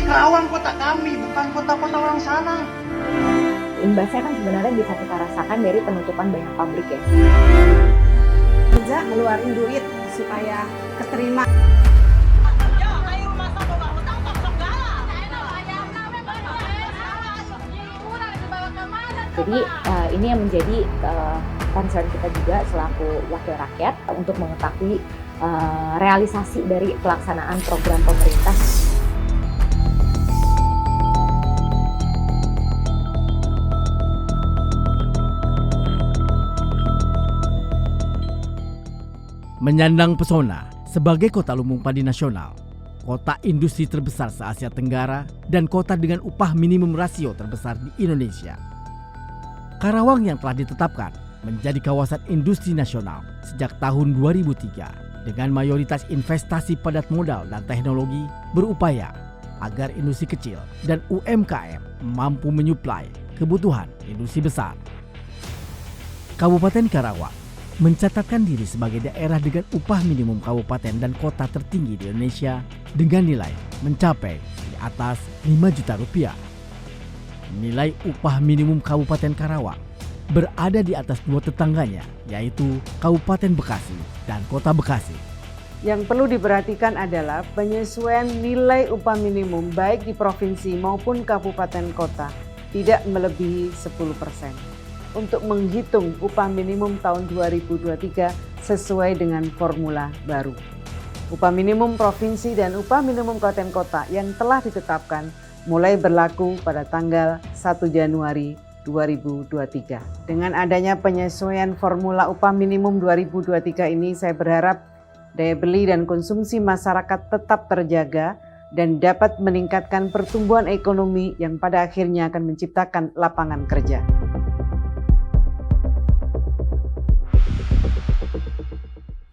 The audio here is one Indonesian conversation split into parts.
Karawang kota kami, bukan kota-kota orang sana. Imbasnya kan sebenarnya bisa kita rasakan dari penutupan banyak pabrik ya. Kerja ngeluarin duit supaya keterima. Jadi ini yang menjadi concern kita juga selaku wakil rakyat untuk mengetahui realisasi dari pelaksanaan program pemerintah. Menyandang pesona sebagai kota lumbung padi nasional, kota industri terbesar se-Asia Tenggara, dan kota dengan upah minimum rasio terbesar di Indonesia. Karawang yang telah ditetapkan menjadi kawasan industri nasional sejak tahun 2003 dengan mayoritas investasi padat modal dan teknologi berupaya agar industri kecil dan UMKM mampu menyuplai kebutuhan industri besar. Kabupaten Karawang mencatatkan diri sebagai daerah dengan upah minimum kabupaten dan kota tertinggi di Indonesia dengan nilai mencapai di atas 5 juta rupiah. Nilai upah minimum Kabupaten Karawang berada di atas dua tetangganya, yaitu Kabupaten Bekasi dan Kota Bekasi. Yang perlu diperhatikan adalah penyesuaian nilai upah minimum baik di provinsi maupun kabupaten kota tidak melebihi 10%. Untuk menghitung upah minimum tahun 2023 sesuai dengan formula baru. Upah minimum provinsi dan upah minimum kabupaten kota yang telah ditetapkan mulai berlaku pada tanggal 1 Januari 2023. Dengan adanya penyesuaian formula upah minimum 2023 ini, saya berharap daya beli dan konsumsi masyarakat tetap terjaga dan dapat meningkatkan pertumbuhan ekonomi yang pada akhirnya akan menciptakan lapangan kerja.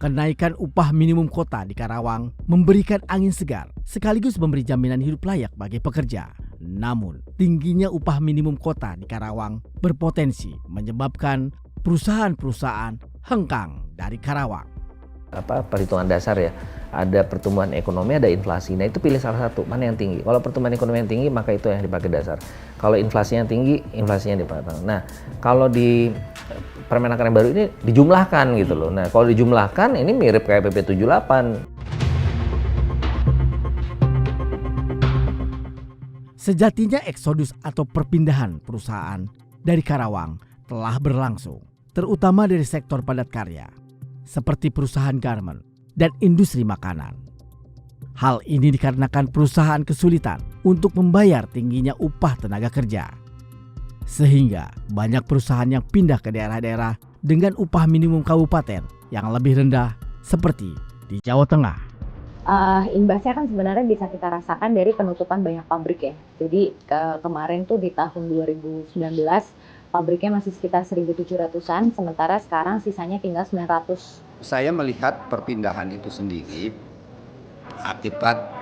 Kenaikan upah minimum kota di Karawang memberikan angin segar sekaligus memberi jaminan hidup layak bagi pekerja. Namun, tingginya upah minimum kota di Karawang berpotensi menyebabkan perusahaan-perusahaan hengkang dari Karawang. Perhitungan dasar ya, ada pertumbuhan ekonomi, ada inflasi. Nah itu pilih salah satu, mana yang tinggi. Kalau pertumbuhan ekonomi yang tinggi, maka itu yang dipakai dasar. Kalau inflasinya tinggi, inflasinya dipakai. Nah kalau di Permenaker yang baru ini dijumlahkan gitu loh. Nah kalau dijumlahkan ini mirip kayak PP 78. Sejatinya eksodus atau perpindahan perusahaan dari Karawang telah berlangsung, terutama dari sektor padat karya, seperti perusahaan garmen dan industri makanan. Hal ini dikarenakan perusahaan kesulitan untuk membayar tingginya upah tenaga kerja. Sehingga banyak perusahaan yang pindah ke daerah-daerah dengan upah minimum kabupaten yang lebih rendah seperti di Jawa Tengah. Imbasnya kan sebenarnya bisa kita rasakan dari penutupan banyak pabrik ya. Jadi kemarin tuh di tahun 2019 pabriknya masih sekitar 1.700-an, sementara sekarang sisanya tinggal 900. Saya melihat perpindahan itu sendiri akibat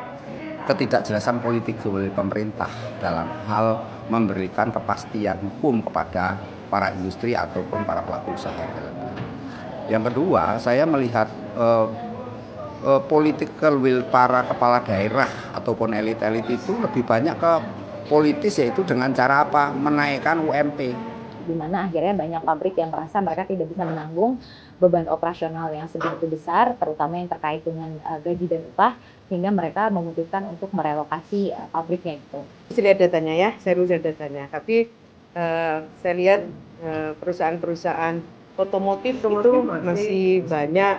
ketidakjelasan politik dari pemerintah dalam hal memberikan kepastian hukum kepada para industri ataupun para pelaku usaha. Yang kedua, saya melihat political will para kepala daerah ataupun elit-elit itu lebih banyak ke politis, yaitu dengan cara apa? Menaikkan UMP. Di mana akhirnya banyak pabrik yang merasa mereka tidak bisa menanggung beban operasional yang sebegitu besar, terutama yang terkait dengan gaji dan upah, sehingga mereka memutuskan untuk merelokasi pabriknya gitu. Saya lihat datanya ya, saya lihat datanya. Tapi saya lihat perusahaan-perusahaan otomotif itu masih banyak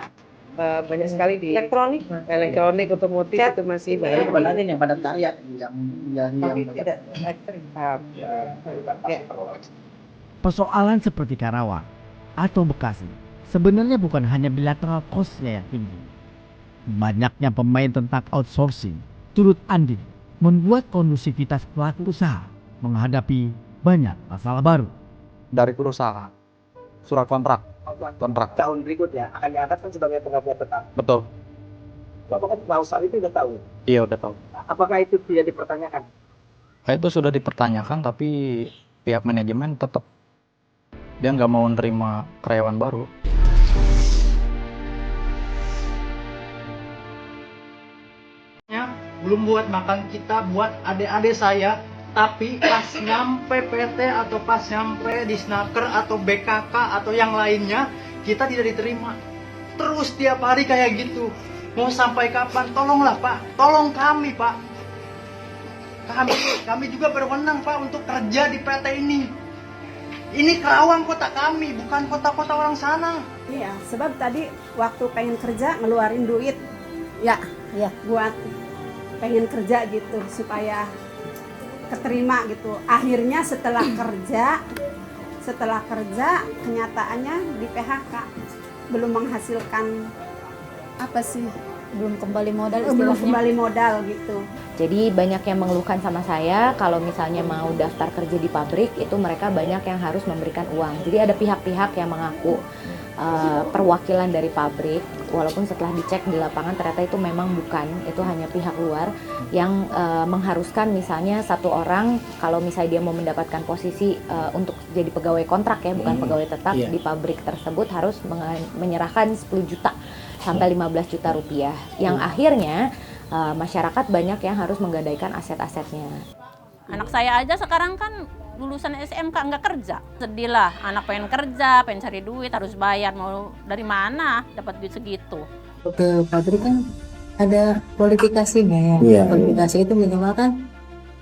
sekali di elektronik otomotif itu masih banyak. Yang padat karya yang tidak ekstrim. Persoalan seperti Karawang atau Bekasi sebenarnya bukan hanya bilateral cost-nya yang tinggi. Banyaknya pemain tentang outsourcing turut andil membuat kondusivitas pelaku usaha menghadapi banyak masalah baru. Dari perusahaan, surat kontrak. tahun berikutnya akan diangkat kan sebagai pegawai tetap. Betul. Bapak kan perusahaan itu udah tahu. Iya udah tahu. Apakah itu tidak dipertanyakan? Itu sudah dipertanyakan tapi pihak manajemen tetap dia nggak mau nerima karyawan baru. belum buat makan kita, buat adik-adik saya. Tapi pas nyampe PT atau pas nyampe di Snaker atau BKK atau yang lainnya, kita tidak diterima. Terus tiap hari kayak gitu. Mau sampai kapan? Tolonglah Pak, tolong kami Pak. Kami juga berwenang Pak untuk kerja di PT ini. Ini Karawang kota kami, bukan kota-kota orang sana. Iya, sebab tadi waktu pengen kerja ngeluarin duit, ya, buat pengen kerja gitu supaya keterima gitu. Akhirnya setelah kerja kenyataannya di PHK, belum menghasilkan apa sih? Belum kembali modal Belum istilahnya. kembali modal gitu. Jadi banyak yang mengeluhkan sama saya kalau misalnya mau daftar kerja di pabrik itu mereka banyak yang harus memberikan uang. Jadi ada pihak-pihak yang mengaku perwakilan dari pabrik, walaupun setelah dicek di lapangan ternyata itu memang bukan, itu hanya pihak luar yang mengharuskan misalnya satu orang kalau misalnya dia mau mendapatkan posisi untuk jadi pegawai kontrak ya, bukan pegawai tetap di pabrik tersebut harus menyerahkan 10 juta sampai 15 juta rupiah, yang akhirnya masyarakat banyak yang harus menggadaikan aset-asetnya. Anak saya aja sekarang kan lulusan SMK nggak kerja. Sedih lah, anak pengen kerja, pengen cari duit, harus bayar. Mau dari mana dapat duit segitu? Ke pabrik kan ada kualifikasinya ya. Iya. Kualifikasi itu minimal kan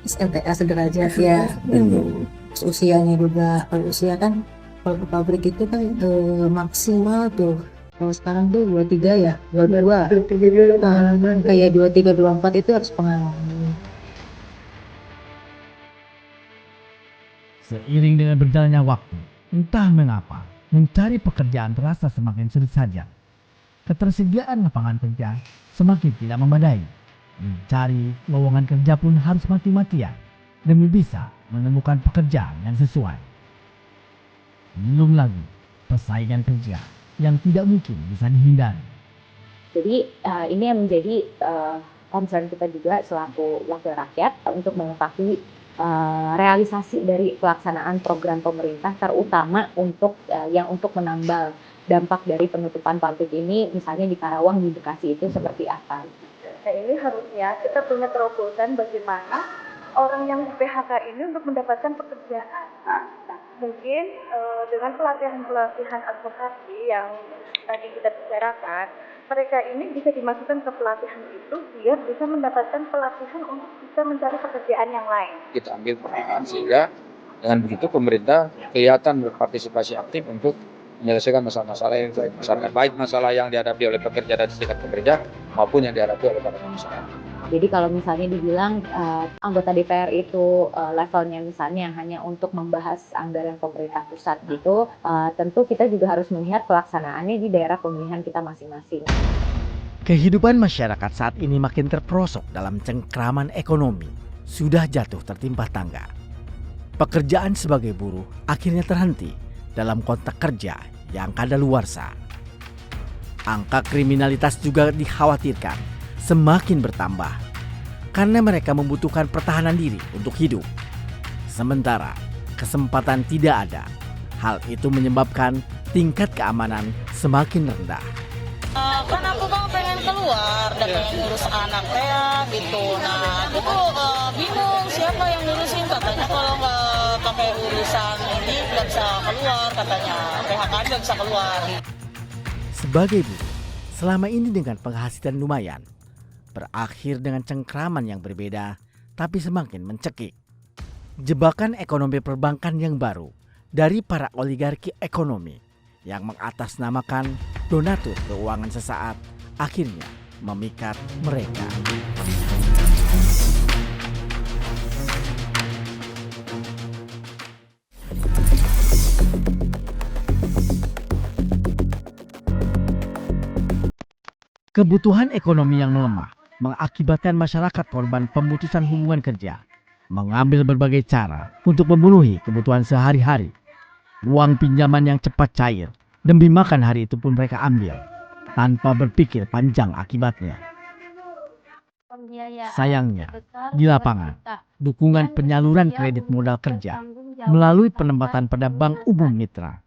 SLTA sederajat ya. Terus usianya juga, kalau usia kan kalau ke pabrik itu kan maksimal tuh. Kalau sekarang tuh 23 ya, 22. Kayak 23, 24 itu harus pengalaman. Seiring dengan berjalannya waktu, entah mengapa, mencari pekerjaan terasa semakin sulit saja. Ketersediaan lapangan kerja semakin tidak memadai. Mencari lowongan kerja pun harus mati-matian demi bisa menemukan pekerjaan yang sesuai. Belum lagi persaingan kerja yang tidak mungkin bisa dihindari. Jadi ini yang menjadi concern kita juga selaku wakil rakyat untuk mengetahui realisasi dari pelaksanaan program pemerintah, terutama untuk yang untuk menambal dampak dari penutupan pabrik ini, misalnya di Karawang, di Bekasi itu seperti apa? Nah, ini harusnya kita punya terobosan bagaimana orang yang di PHK ini untuk mendapatkan pekerjaan. Mungkin dengan pelatihan advokasi yang tadi kita bicarakan, mereka ini bisa dimasukkan ke pelatihan itu biar bisa mendapatkan pelatihan untuk bisa mencari pekerjaan yang lain. Kita ambil peran sehingga dengan begitu pemerintah kelihatan berpartisipasi aktif untuk menyelesaikan masalah-masalah yang masyarakat, baik masalah yang dihadapi oleh pekerja dan serikat pekerja maupun yang dihadapi oleh para masyarakat. Jadi kalau misalnya dibilang anggota DPR itu levelnya misalnya hanya untuk membahas anggaran pemerintah pusat gitu, tentu kita juga harus melihat pelaksanaannya di daerah pemilihan kita masing-masing. Kehidupan masyarakat saat ini makin terperosok dalam cengkraman ekonomi, sudah jatuh tertimpa tangga. Pekerjaan sebagai buruh akhirnya terhenti dalam kontrak kerja yang kadaluarsa. Angka kriminalitas juga dikhawatirkan semakin bertambah karena mereka membutuhkan pertahanan diri untuk hidup. Sementara kesempatan tidak ada. Hal itu menyebabkan tingkat keamanan semakin rendah. Kan aku bang pengen keluar, dan pengen ngurus anak saya gitu. Nah, itu bingung siapa yang ngurusin, katanya kalau nggak pakai urusan ini nggak bisa keluar, katanya PHK nggak bisa keluar. Sebagai buruh, selama ini dengan penghasilan lumayan, berakhir dengan cengkraman yang berbeda, tapi semakin mencekik. Jebakan ekonomi perbankan yang baru dari para oligarki ekonomi yang mengatasnamakan donatur keuangan sesaat akhirnya memikat mereka. Kebutuhan ekonomi yang melemah mengakibatkan masyarakat korban pemutusan hubungan kerja mengambil berbagai cara untuk memenuhi kebutuhan sehari-hari. Uang pinjaman yang cepat cair demi makan hari itu pun mereka ambil tanpa berpikir panjang akibatnya. Sayangnya, di lapangan, dukungan penyaluran kredit modal kerja melalui penempatan pada bank umum mitra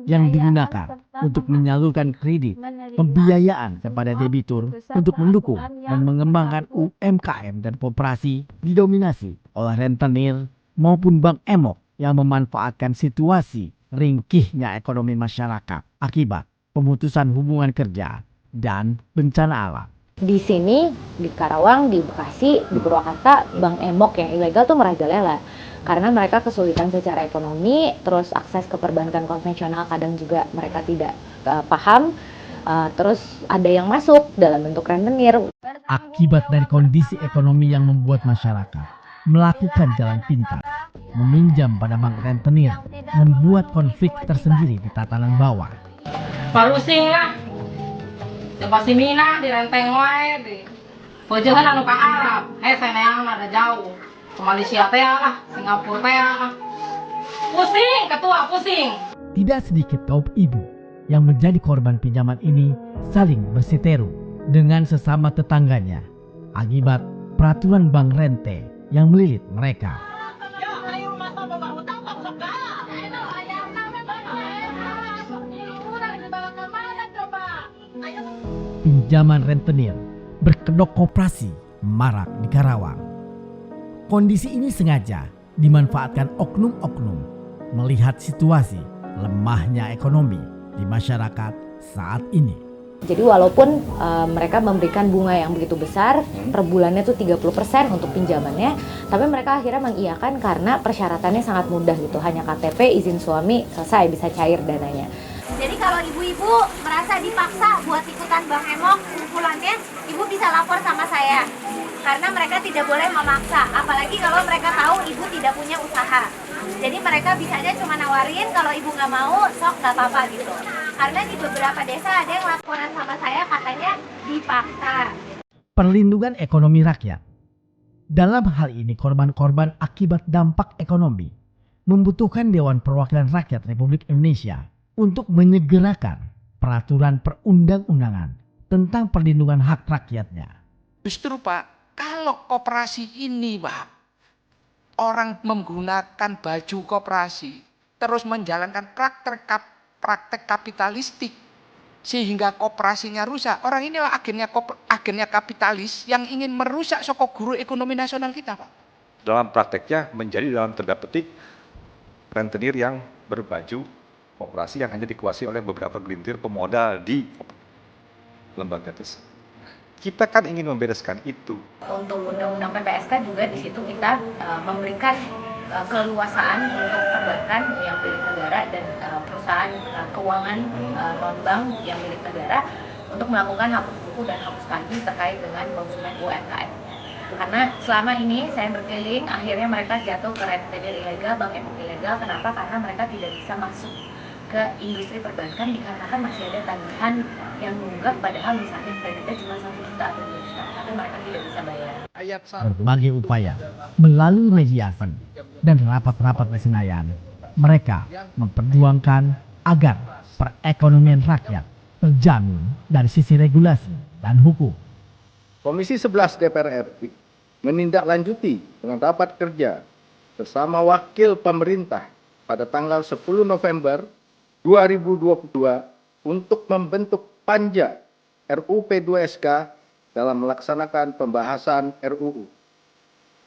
yang digunakan untuk menyalurkan kredit pembiayaan kepada debitur untuk mendukung dan mengembangkan UMKM dan koperasi didominasi oleh rentenir maupun bank emok yang memanfaatkan situasi ringkihnya ekonomi masyarakat akibat pemutusan hubungan kerja dan bencana alam. Di sini, di Karawang, di Bekasi, di Purwakarta, bank emok yang ilegal tuh merajalela. Karena mereka kesulitan secara ekonomi, terus akses ke perbankan konvensional kadang juga mereka tidak paham, terus ada yang masuk dalam bentuk rentenir. Akibat dari kondisi ekonomi yang membuat masyarakat melakukan jalan pintas, meminjam pada bank rentenir, membuat konflik tersendiri di tatanan bawah. Palusing lah. Pasti mina di renteng wae di. Pojokan anu ka Arab, seneang ada jauh. Ke Malaysia teh lah, Singapura teh lah. Pusing, ketua pusing. Tidak sedikit kaum ibu yang menjadi korban pinjaman ini saling bersiteru dengan sesama tetangganya akibat peraturan bank rente yang melilit mereka. Pinjaman rentenir berkedok koperasi marak di Karawang. Kondisi ini sengaja dimanfaatkan oknum-oknum melihat situasi lemahnya ekonomi di masyarakat saat ini. Jadi walaupun mereka memberikan bunga yang begitu besar, per bulannya tuh 30% untuk pinjamannya, tapi mereka akhirnya mengiyakan karena persyaratannya sangat mudah gitu, hanya KTP, izin suami, selesai bisa cair dananya. Jadi kalau ibu-ibu merasa dipaksa buat ikutan bank emok kumpulannya, ibu bisa lapor sama saya. Karena mereka tidak boleh memaksa, apalagi kalau mereka tahu ibu tidak punya usaha. Jadi mereka bisanya cuma nawarin, kalau ibu nggak mau, sok nggak apa-apa gitu. Karena di beberapa desa ada yang laporan sama saya katanya dipaksa. Perlindungan ekonomi rakyat. Dalam hal ini korban-korban akibat dampak ekonomi membutuhkan Dewan Perwakilan Rakyat Republik Indonesia untuk menyegerakan peraturan perundang-undangan tentang perlindungan hak rakyatnya. Justru Pak, kalau koperasi ini Pak, orang menggunakan baju koperasi, terus menjalankan praktek kapitalistik, sehingga koperasinya rusak. Orang ini agennya kapitalis yang ingin merusak soko guru ekonomi nasional kita Pak. Dalam prakteknya menjadi dalam tanda petik rentenir yang berbaju koperasi yang hanya dikuasai oleh beberapa gelintir pemodal di lembaga tersebut. Kita kan ingin membereskan itu. Untuk undang-undang PPSK juga di situ kita memberikan keleluasaan untuk perbankan yang milik negara dan perusahaan keuangan non-bank yang milik negara untuk melakukan hapus buku dan hapus kanji terkait dengan konsumen UMKM. Karena selama ini saya berkeliling, akhirnya mereka jatuh ke rentenir ilegal, bank emok ilegal. Kenapa? Karena mereka tidak bisa masuk ke industri perbankan dikarenakan masih ada tagihan yang nunggak, padahal misalnya kreditnya cuma 1 juta atau 2 juta, tapi mereka tidak bisa bayar. Berbagai upaya melalui mediasi dan rapat-rapat kesenayan, mereka memperjuangkan agar perekonomian rakyat terjamin dari sisi regulasi dan hukum. Komisi 11 DPR RI menindaklanjuti dengan rapat kerja bersama wakil pemerintah pada tanggal 10 November 2022 untuk membentuk panja RUU P2SK dalam melaksanakan pembahasan RUU.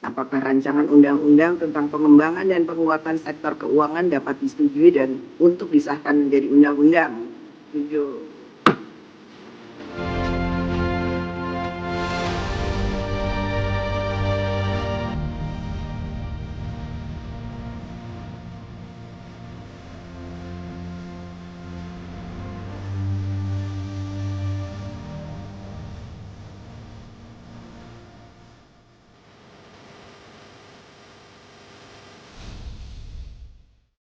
Apakah rancangan undang-undang tentang pengembangan dan penguatan sektor keuangan dapat disetujui dan untuk disahkan menjadi undang-undang? Setuju.